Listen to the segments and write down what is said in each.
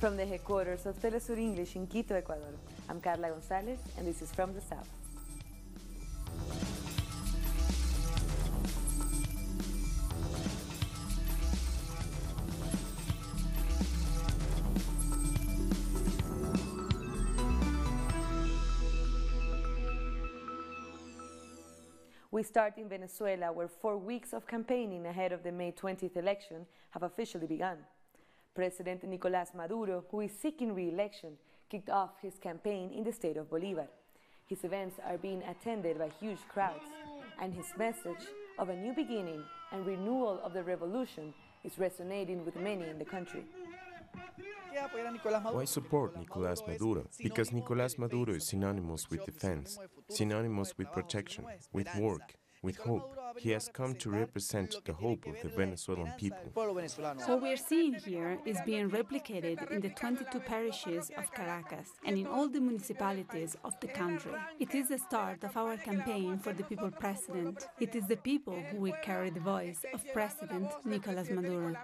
From the headquarters of Telesur English in Quito, Ecuador, I'm Carla Gonzalez, and this is From the South. We start in Venezuela, where 4 weeks of campaigning ahead of the May 20th election have officially begun. President Nicolás Maduro, who is seeking re-election, kicked off his campaign in the state of Bolívar. His events are being attended by huge crowds, and his message of a new beginning and renewal of the revolution is resonating with many in the country. Why support Nicolás Maduro? Because Nicolás Maduro is synonymous with defense, synonymous with protection, with work, with hope. He has come to represent the hope of the Venezuelan people. What we're seeing here is being replicated in the 22 parishes of Caracas and in all the municipalities of the country. It is the start of our campaign for the people president. It is the people who will carry the voice of President Nicolás Maduro.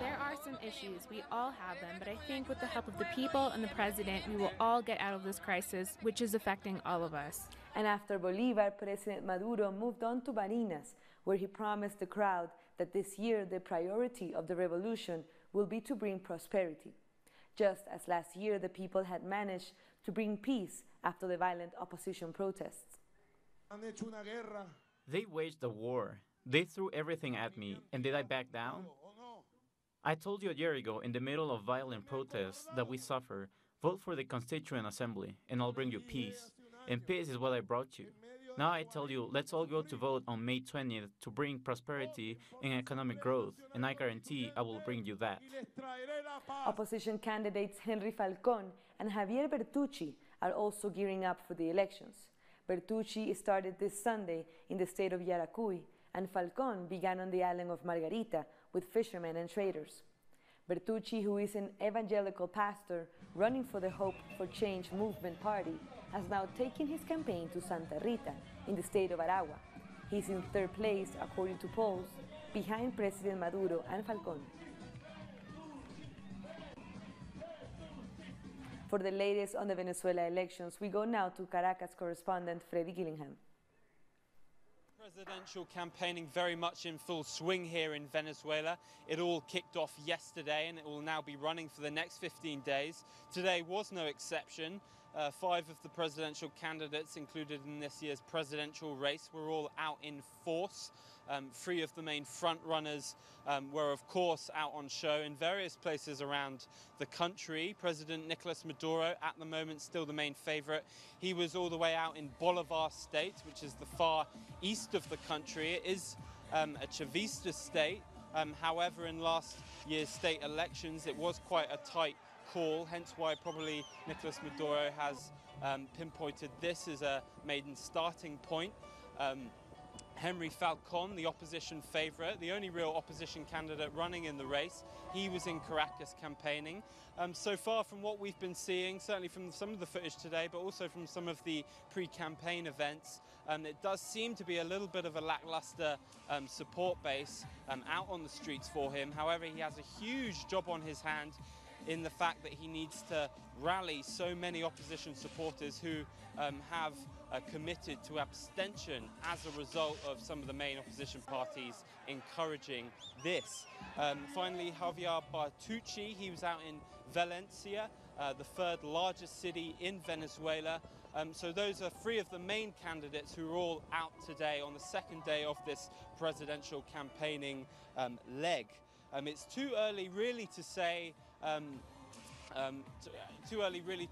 There are some issues. We all have them, but I think with the help of the people and the president, we will all get out of this crisis, which is affecting all of us. And after Bolívar, President Maduro moved on to Barinas, where he promised the crowd that this year the priority of the revolution will be to bring prosperity. Just as last year the people had managed to bring peace after the violent opposition protests. They waged a war. They threw everything at me, and did I back down? I told you a year ago, in the middle of violent protests that we suffer, vote for the Constituent Assembly, and I'll bring you peace. And peace is what I brought you. Now I tell you, let's all go to vote on May 20th to bring prosperity and economic growth, and I guarantee I will bring you that. Opposition candidates Henry Falcón and Javier Bertucci are also gearing up for the elections. Bertucci started this Sunday in the state of Yaracuy, and Falcón began on the island of Margarita with fishermen and traders. Bertucci, who is an evangelical pastor running for the Hope for Change movement party, has now taken his campaign to Santa Rita in the state of Aragua. He's in third place, according to polls, behind President Maduro and Falcón. For the latest on the Venezuela elections, we go now to Caracas correspondent Freddie Gillingham. Presidential campaigning very much in full swing here in Venezuela. It all kicked off yesterday and it will now be running for the next 15 days. Today was no exception. 5 of the presidential candidates included in this year's presidential race were all out in force. 3 of the main front runners were of course out on show in various places around the country. President Nicolás Maduro, at the moment still the main favorite. He was all the way out in Bolivar state, which is the far east of the country. It is a Chavista state. However, in last year's state elections, it was quite a tight call, hence why probably Nicolás Maduro has pinpointed this as a maiden starting point. Henry Falcón, the opposition favourite, the only real opposition candidate running in the race, he was in Caracas campaigning. So far from what we've been seeing, certainly from some of the footage today, but also from some of the pre-campaign events, it does seem to be a little bit of a lackluster support base out on the streets for him. However, he has a huge job on his hand in the fact that he needs to rally so many opposition supporters who have committed to abstention as a result of some of the main opposition parties encouraging this. Finally, Javier Bertucci, he was out in Valencia, the 3rd largest city in Venezuela. So those are 3 of the main candidates who are all out today on the 2nd day of this presidential campaigning leg. It's too early really to say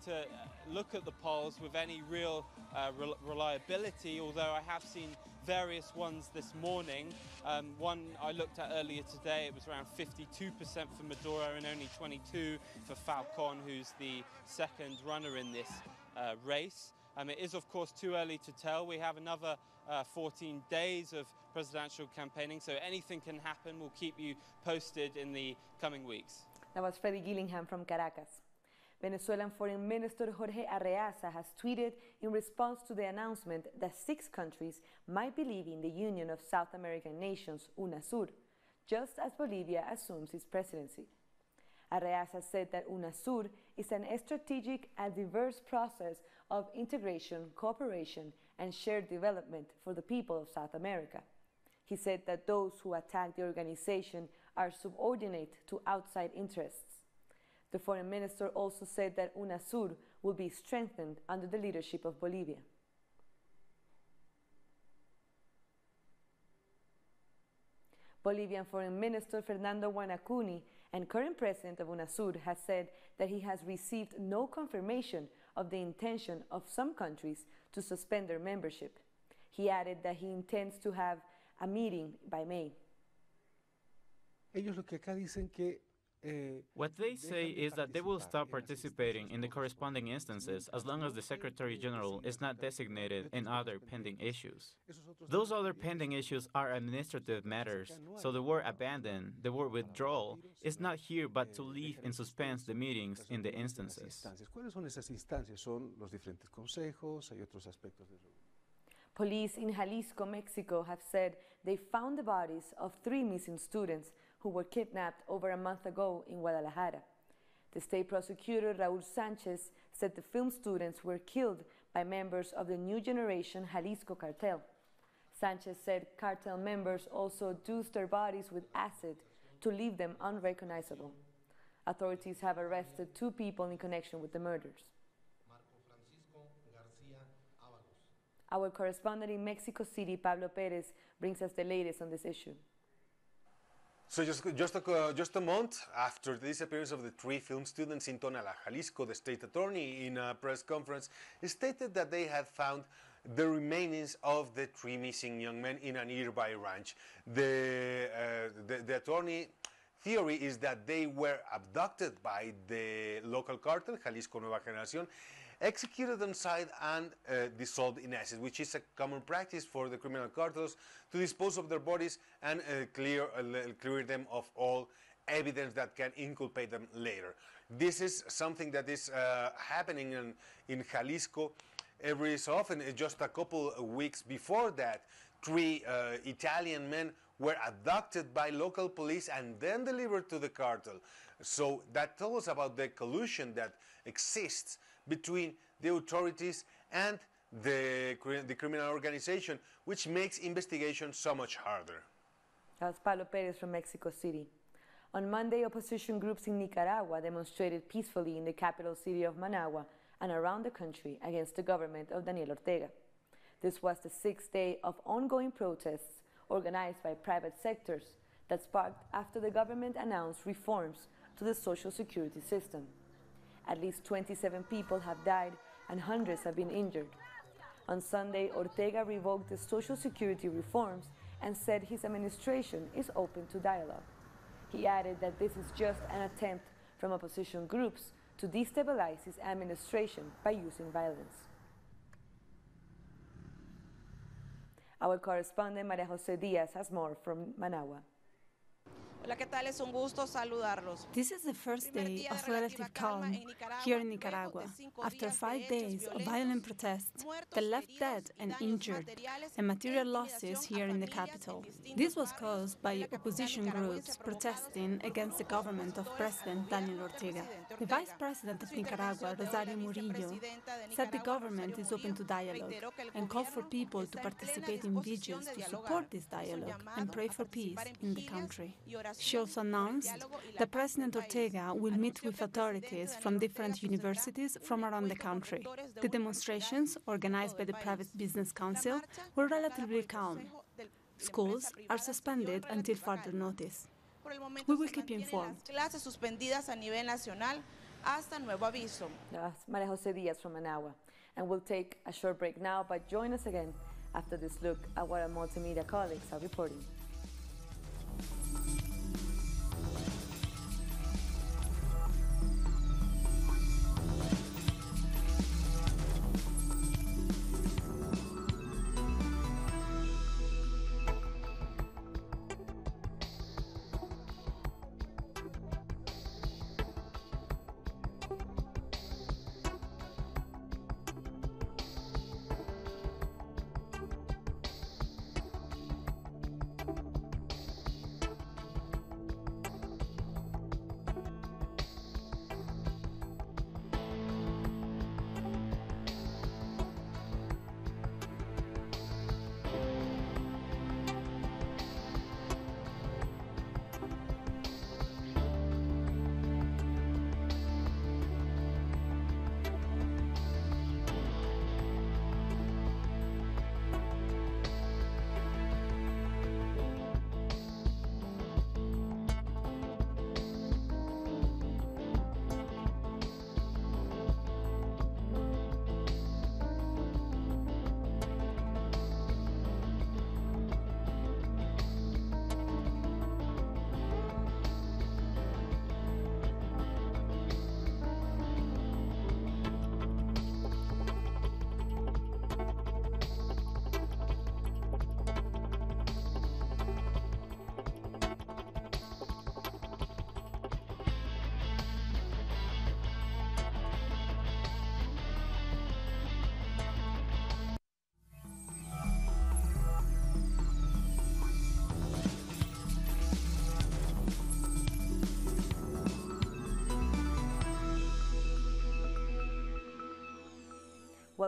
to look at the polls with any real reliability, although I have seen various ones this morning. One I looked at earlier today, it was around 52% for Maduro and only 22% for Falcón, who's the 2nd runner in this race. It is of course too early to tell. We have another 14 days of presidential campaigning, so anything can happen. We'll keep you posted in the coming weeks. That was Freddie Gillingham from Caracas. Venezuelan Foreign Minister Jorge Arreaza has tweeted in response to the announcement that 6 countries might be leaving the Union of South American Nations, UNASUR, just as Bolivia assumes its presidency. Arreaza said that UNASUR is an strategic and diverse process of integration, cooperation, and shared development for the people of South America. He said that those who attack the organization are subordinate to outside interests. The foreign minister also said that UNASUR will be strengthened under the leadership of Bolivia. Bolivian Foreign Minister Fernando Guanacuni and current president of UNASUR has said that he has received no confirmation of the intention of some countries to suspend their membership. He added that he intends to have a meeting by May. Ellos lo que acá dicen que What they say is that they will stop participating in the corresponding instances as long as the Secretary General is not designated in other pending issues. Those other pending issues are administrative matters, so the word abandon, the word withdrawal, is not here but to leave in suspense the meetings in the instances. ¿Cuáles son esas instancias? Son los diferentes consejos, hay otros aspectos de eso. Police in Jalisco, Mexico have said they found the bodies of 3 missing students who were kidnapped over a month ago in Guadalajara. The state prosecutor, Raúl Sánchez, said the film students were killed by members of the New Generation Jalisco cartel. Sánchez said cartel members also dosed their bodies with acid to leave them unrecognizable. Authorities have arrested 2 people in connection with the murders. Our correspondent in Mexico City, Pablo Perez, brings us the latest on this issue. So just a month after the disappearance of the 3 film students in Tonalá, Jalisco, the state attorney in a press conference stated that they had found the remains of the 3 missing young men in a nearby ranch. The attorney theory is that they were abducted by the local cartel, Jalisco Nueva Generación, executed on site and dissolved in acid, which is a common practice for the criminal cartels to dispose of their bodies and clear them of all evidence that can inculpate them later. This is something that is happening in Jalisco every so often. Just a couple of weeks before that, 3 Italian men were abducted by local police and then delivered to the cartel. So that tells us about the collusion that exists between the authorities and the criminal organization, which makes investigation so much harder. That's Pablo Perez from Mexico City. On Monday, opposition groups in Nicaragua demonstrated peacefully in the capital city of Managua and around the country against the government of Daniel Ortega. This was the 6th day of ongoing protests organized by private sectors that sparked after the government announced reforms to the social security system. At least 27 people have died and hundreds have been injured. On Sunday, Ortega revoked the social security reforms and said his administration is open to dialogue. He added that this is just an attempt from opposition groups to destabilize his administration by using violence. Our correspondent María José Díaz has more from Managua. Hola, ¿qué tal? Es un gusto saludarlos. This is the first day of relative calm here in Nicaragua, after 5 days of violent protests that left dead and injured and material losses here in the capital. This was caused by opposition groups protesting against the government of President Daniel Ortega. The Vice President of Nicaragua, Rosario Murillo, said the government is open to dialogue and called for people to participate in vigils to support this dialogue and pray for peace in the country. She also announced that President Ortega will meet with authorities from different universities from around the country. The demonstrations, organized by the Private Business Council, were relatively calm. Schools are suspended until further notice. We will keep you informed. Clases suspendidas a nivel nacional hasta nuevo aviso. That's María José Díaz from Managua. And we'll take a short break now, but join us again after this look at what our multimedia colleagues are reporting.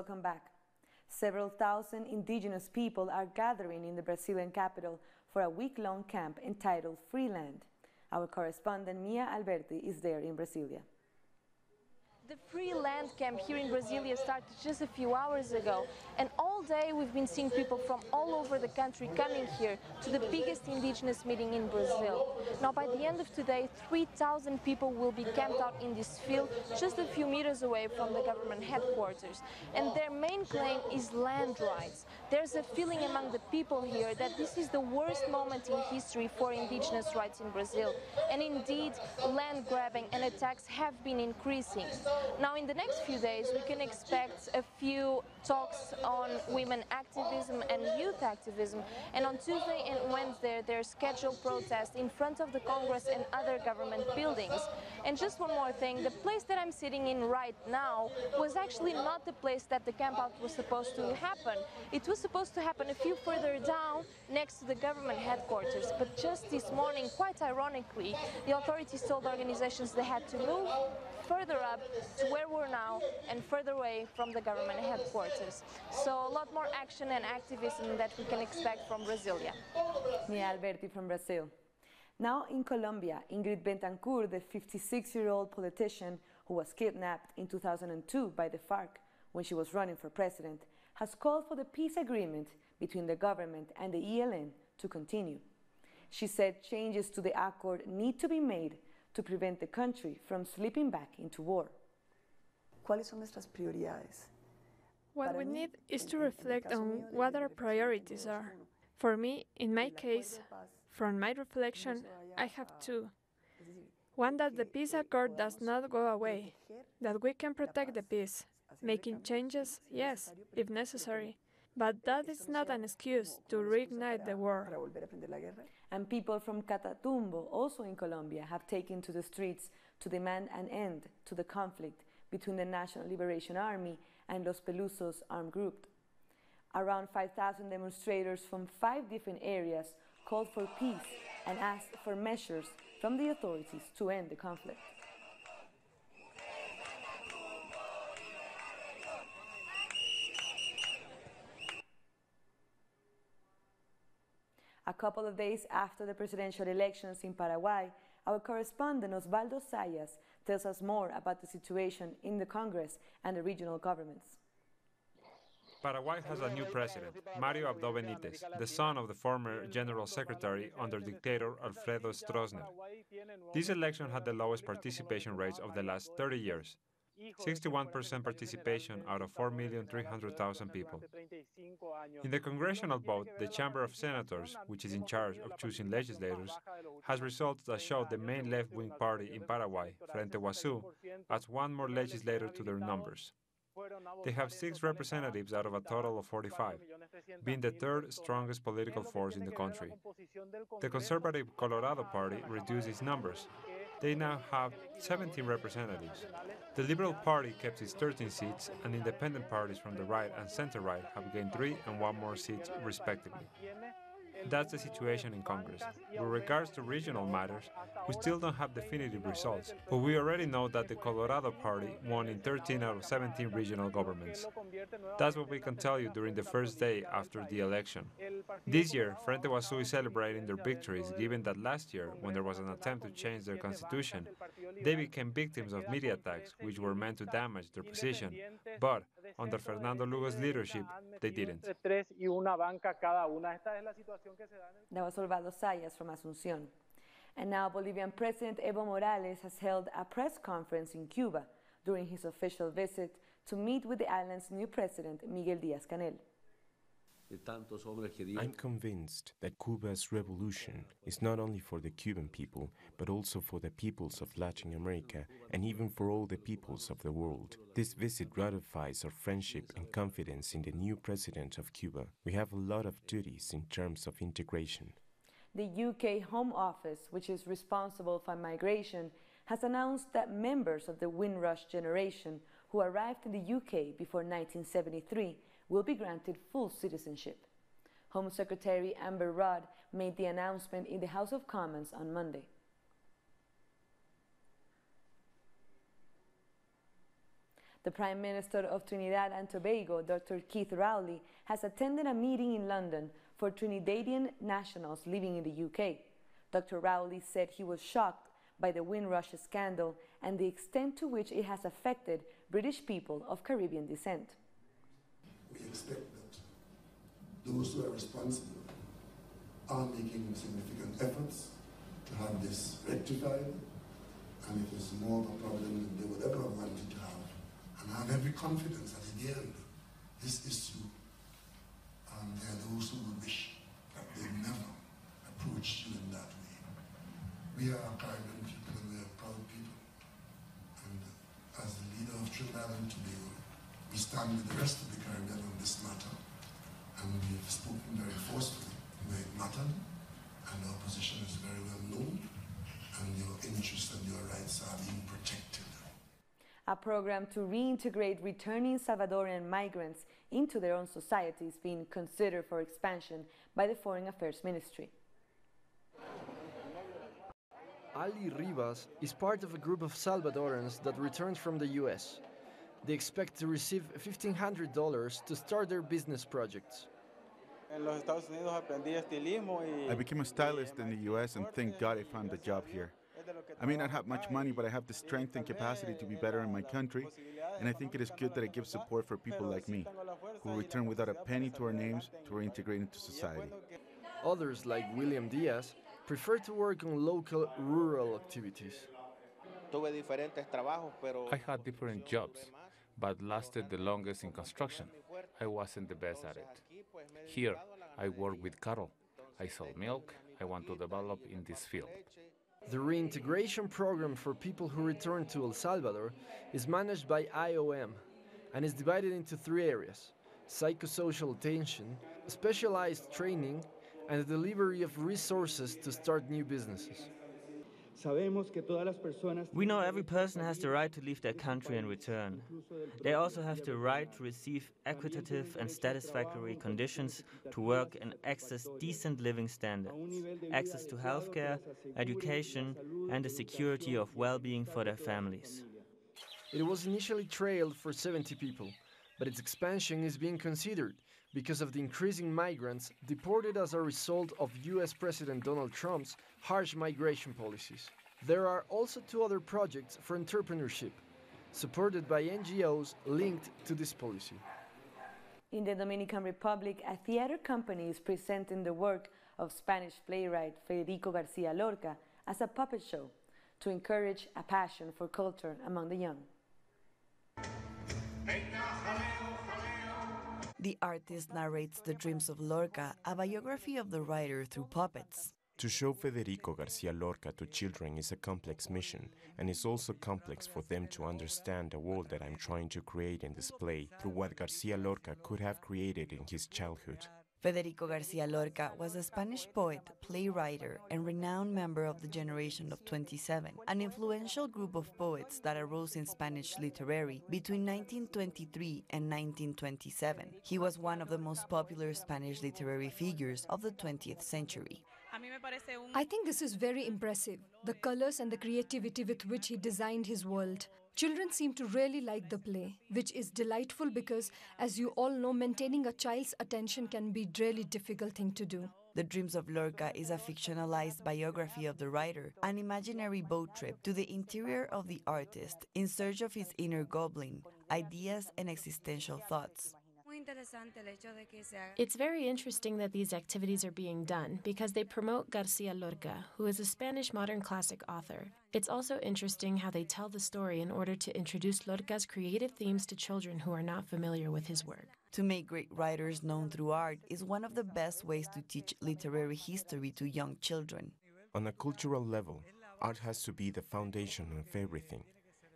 welcome back. Several thousand indigenous people are gathering in the Brazilian capital for a week-long camp entitled Free Land. Our correspondent Mia Alberti is there in Brasilia. The Free Land camp here in Brasilia started just a few hours ago, and all day we've been seeing people from all over the country coming here to the biggest indigenous meeting in Brazil. Now, by the end of today, 3,000 people will be camped out in this field just a few meters away from the government headquarters, and their main claim is land rights. There's a feeling among the people here that this is the worst moment in history for indigenous rights in Brazil, and indeed land grabbing and attacks have been increasing. Now, in the next few days, we can expect a few talks on women activism and youth activism, and on Tuesday and Wednesday there are scheduled protests in front of the Congress and other government buildings. And just one more thing, the place that I'm sitting in right now was actually not the place that the campout was supposed to happen. It was supposed to happen a few further down next to the government headquarters, but just this morning, quite ironically, the authorities told organizations they had to move further up to where we're now and further away from the government headquarters. So a lot more action and activism that we can expect from Brasilia. Mia Alberti from Brazil. Now in Colombia, Ingrid Betancourt, the 56-year-old politician who was kidnapped in 2002 by the FARC when she was running for president, has called for the peace agreement between the government and the ELN to continue. She said changes to the accord need to be made to prevent the country from slipping back into war. ¿Cuáles son nuestras prioridades? What we need is to reflect on what our priorities are. For me, in my case, from my reflection, I have two. One, that the peace accord does not go away, that we can protect the peace, making changes, yes, if necessary, but that is not an excuse to reignite the war. And people from Catatumbo, also in Colombia, have taken to the streets to demand an end to the conflict between the National Liberation Army and Los Pelusos armed group. Around 5,000 demonstrators from 5 different areas called for peace and asked for measures from the authorities to end the conflict. A couple of days after the presidential elections in Paraguay, our correspondent Osvaldo Sayas tells us more about the situation in the Congress and the regional governments. Paraguay has a new president, Mario Abdo Benítez, the son of the former General Secretary under dictator Alfredo Stroessner. This election had the lowest participation rates of the last 30 years. 61% participation out of 4,300,000 people. In the congressional vote, the Chamber of Senators, which is in charge of choosing legislators, has results that show the main left-wing party in Paraguay, Frente Guazú, adds 1 more legislator to their numbers. They have 6 representatives out of a total of 45, being the 3rd strongest political force in the country. The conservative Colorado Party reduced its numbers. They now have 17 representatives. The Liberal Party kept its 13 seats, and independent parties from the right and center-right have gained 3 and 1 more seats, respectively. That's the situation in Congress. With regards to regional matters, we still don't have definitive results, but we already know that the Colorado Party won in 13 out of 17 regional governments. That's what we can tell you during the first day after the election. This year, Frente Guazú is celebrating their victories, given that last year, when there was an attempt to change their constitution, they became victims of media attacks which were meant to damage their position, but under Fernando Lugo's leadership, they didn't. That was Osvaldo Sayas from Asunción. And now Bolivian President Evo Morales has held a press conference in Cuba during his official visit to meet with the island's new president, Miguel Díaz-Canel. I'm convinced that Cuba's revolution is not only for the Cuban people, but also for the peoples of Latin America and even for all the peoples of the world. This visit ratifies our friendship and confidence in the new president of Cuba. We have a lot of duties in terms of integration. The UK Home Office, which is responsible for migration, has announced that members of the Windrush generation who arrived in the UK before 1973 will be granted full citizenship. Home Secretary Amber Rudd made the announcement in the House of Commons on Monday. The Prime Minister of Trinidad and Tobago, Dr. Keith Rowley, has attended a meeting in London for Trinidadian nationals living in the UK. Dr. Rowley said he was shocked by the Windrush scandal and the extent to which it has affected British people of Caribbean descent. We expect that those who are responsible are making significant efforts to have this rectified, and it is more of a problem than they would ever have wanted to have. And I have every confidence that in the end, this issue, there are those who would wish that they never approached you in that way. We are Caribbean people and we are proud people. And as the leader of Trinidad and Tobago, we stand with the rest of the Caribbean on this matter. And we've spoken very forcefully where it mattered, and our position is very well known, and your interests and your rights are being protected. A program to reintegrate returning Salvadorian migrants into their own society is being considered for expansion by the Foreign Affairs Ministry. Ali Rivas is part of a group of Salvadorans that returned from the US. They expect to receive $1,500 to start their business projects. I became a stylist in the US and thank God I found a job here. I may not have much money, but I have the strength and capacity to be better in my country, and I think it is good that I give support for people like me, who return without a penny to our names to reintegrate into society. Others, like William Diaz, prefer to work on local rural activities. I had different jobs, but lasted the longest in construction. I wasn't the best at it. Here, I work with cattle. I sell milk. I want to develop in this field. The reintegration program for people who return to El Salvador is managed by IOM and is divided into 3 areas: psychosocial attention, specialized training, and the delivery of resources to start new businesses. We know every person has the right to leave their country and return. They also have the right to receive equitable and satisfactory conditions to work and access decent living standards, access to healthcare, education, and the security of well-being for their families. It was initially trailed for 70 people, but its expansion is being considered because of the increasing migrants deported as a result of US President Donald Trump's harsh migration policies. There are also 2 other projects for entrepreneurship, supported by NGOs linked to this policy. In the Dominican Republic, a theater company is presenting the work of Spanish playwright Federico García Lorca as a puppet show to encourage a passion for culture among the young. The artist narrates the dreams of Lorca, a biography of the writer through puppets. To show Federico García Lorca to children is a complex mission, and it's also complex for them to understand the world that I'm trying to create in this play through what García Lorca could have created in his childhood. Federico García Lorca was a Spanish poet, playwright, and renowned member of the generation of 27, an influential group of poets that arose in Spanish literary between 1923 and 1927. He was one of the most popular Spanish literary figures of the 20th century. I think this is very impressive, the colors and the creativity with which he designed his world. Children seem to really like the play, which is delightful because, as you all know, maintaining a child's attention can be a really difficult thing to do. The Dreams of Lorca is a fictionalized biography of the writer, an imaginary boat trip to the interior of the artist in search of his inner goblin, ideas and existential thoughts. It's very interesting that these activities are being done because they promote García Lorca, who is a Spanish modern classic author. It's also interesting how they tell the story in order to introduce Lorca's creative themes to children who are not familiar with his work. To make great writers known through art is one of the best ways to teach literary history to young children. On a cultural level, art has to be the foundation of everything.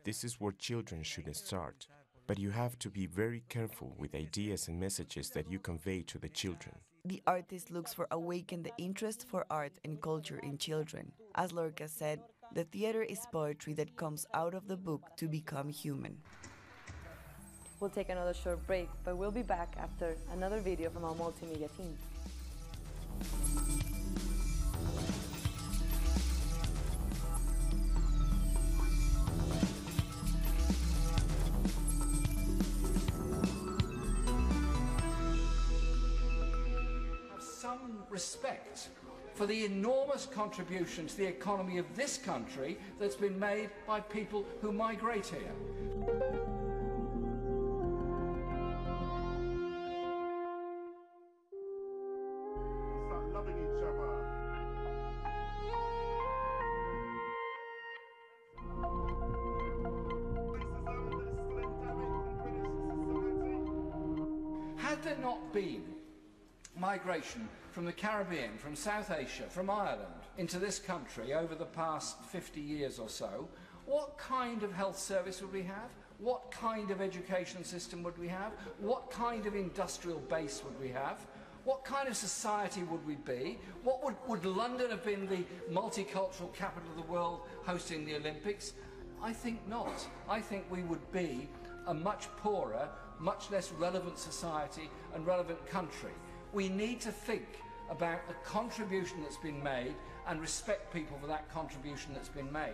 This is where children should start. But you have to be very careful with ideas and messages that you convey to the children. The artist looks for awaken the interest for art and culture in children. As Lorca said, the theater is poetry that comes out of the book to become human. We'll take another short break, but we'll be back after another video from our multimedia team. respect for the enormous contribution to the economy of this country that's been made by people who migrate here. Had there not been migration from the Caribbean, from South Asia, from Ireland into this country over the past 50 years or so, what kind of health service would we have? What kind of education system would we have? What kind of industrial base would we have? What kind of society would we be? Would London have been the multicultural capital of the world hosting the Olympics? I think not. I think we would be a much poorer, much less relevant society and relevant country. We need to think about the contribution that's been made and respect people for that contribution that's been made.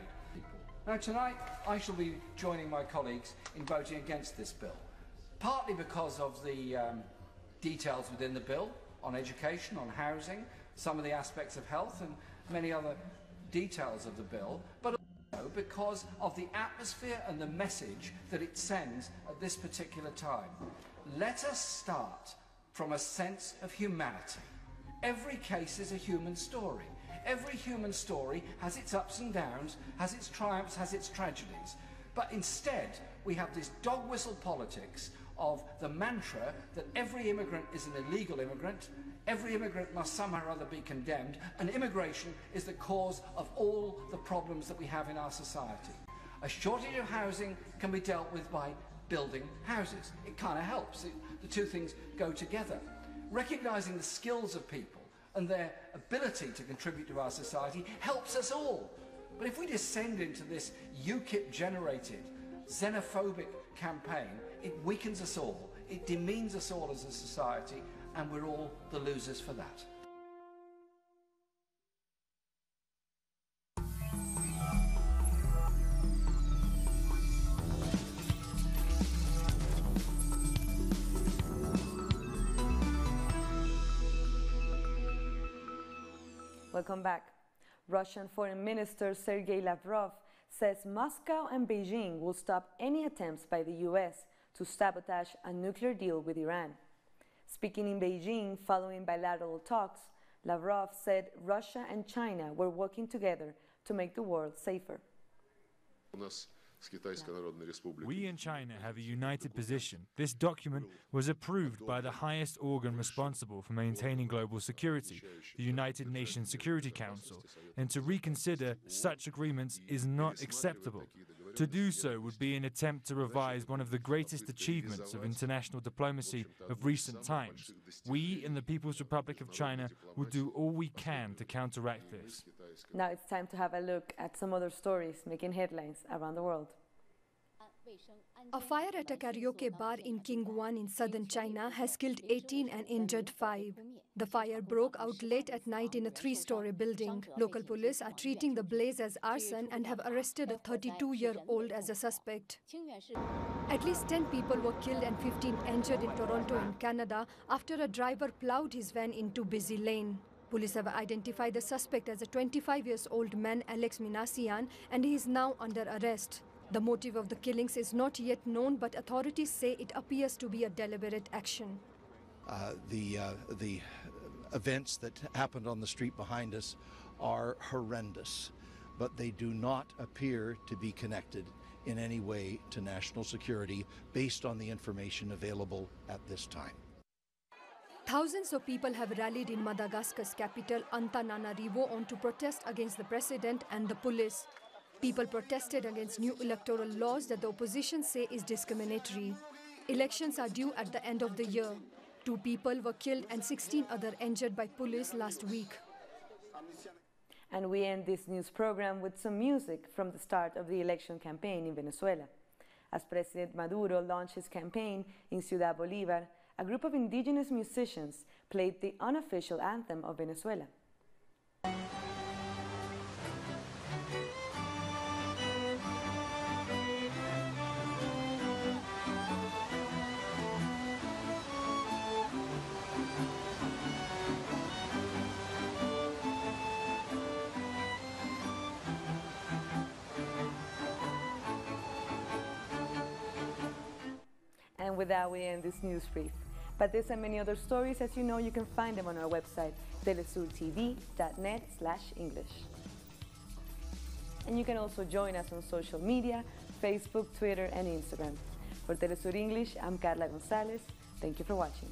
Now tonight I shall be joining my colleagues in voting against this bill, partly because of the details within the bill on education, on housing, some of the aspects of health and many other details of the bill, but also because of the atmosphere and the message that it sends at this particular time. Let us start from a sense of humanity. Every case is a human story. Every human story has its ups and downs, has its triumphs, has its tragedies. But instead, we have this dog whistle politics of the mantra that every immigrant is an illegal immigrant, every immigrant must somehow or other be condemned, and immigration is the cause of all the problems that we have in our society. A shortage of housing can be dealt with by building houses. It kind of helps. The two things go together. Recognising the skills of people and their ability to contribute to our society helps us all. But if we descend into this UKIP-generated, xenophobic campaign, it weakens us all, it demeans us all as a society, and we're all the losers for that. Welcome back. Russian Foreign Minister Sergei Lavrov says Moscow and Beijing will stop any attempts by the US to sabotage a nuclear deal with Iran. Speaking in Beijing following bilateral talks, Lavrov said Russia and China were working together to make the world safer. We in China have a united position. This document was approved by the highest organ responsible for maintaining global security, the United Nations Security Council, and to reconsider such agreements is not acceptable. To do so would be an attempt to revise one of the greatest achievements of international diplomacy of recent times. We in the People's Republic of China will do all we can to counteract this. Now it's time to have a look at some other stories making headlines around the world. A fire at a karaoke bar in Qingguan in southern China has killed 18 and injured 5. The fire broke out late at night in a 3-story building. Local police are treating the blaze as arson and have arrested a 32-year-old as a suspect. At least 10 people were killed and 15 injured in Toronto in Canada after a driver plowed his van into busy lane. Police have identified the suspect as a 25-year-old man, Alex Minassian, and he is now under arrest. The motive of the killings is not yet known, but authorities say it appears to be a deliberate action. The events that happened on the street behind us are horrendous, but they do not appear to be connected in any way to national security based on the information available at this time. Thousands of people have rallied in Madagascar's capital, Antananarivo, to protest against the president and the police. People protested against new electoral laws that the opposition say is discriminatory. Elections are due at the end of the year. 2 people were killed and 16 others injured by police last week. And we end this news program with some music from the start of the election campaign in Venezuela. As President Maduro launched his campaign in Ciudad Bolívar, a group of indigenous musicians played the unofficial anthem of Venezuela. with that, we end this news brief. But this and many other stories, as you know, you can find them on our website, telesurtv.net/English. And you can also join us on social media, Facebook, Twitter, and Instagram. For Telesur English, I'm Carla Gonzalez. Thank you for watching.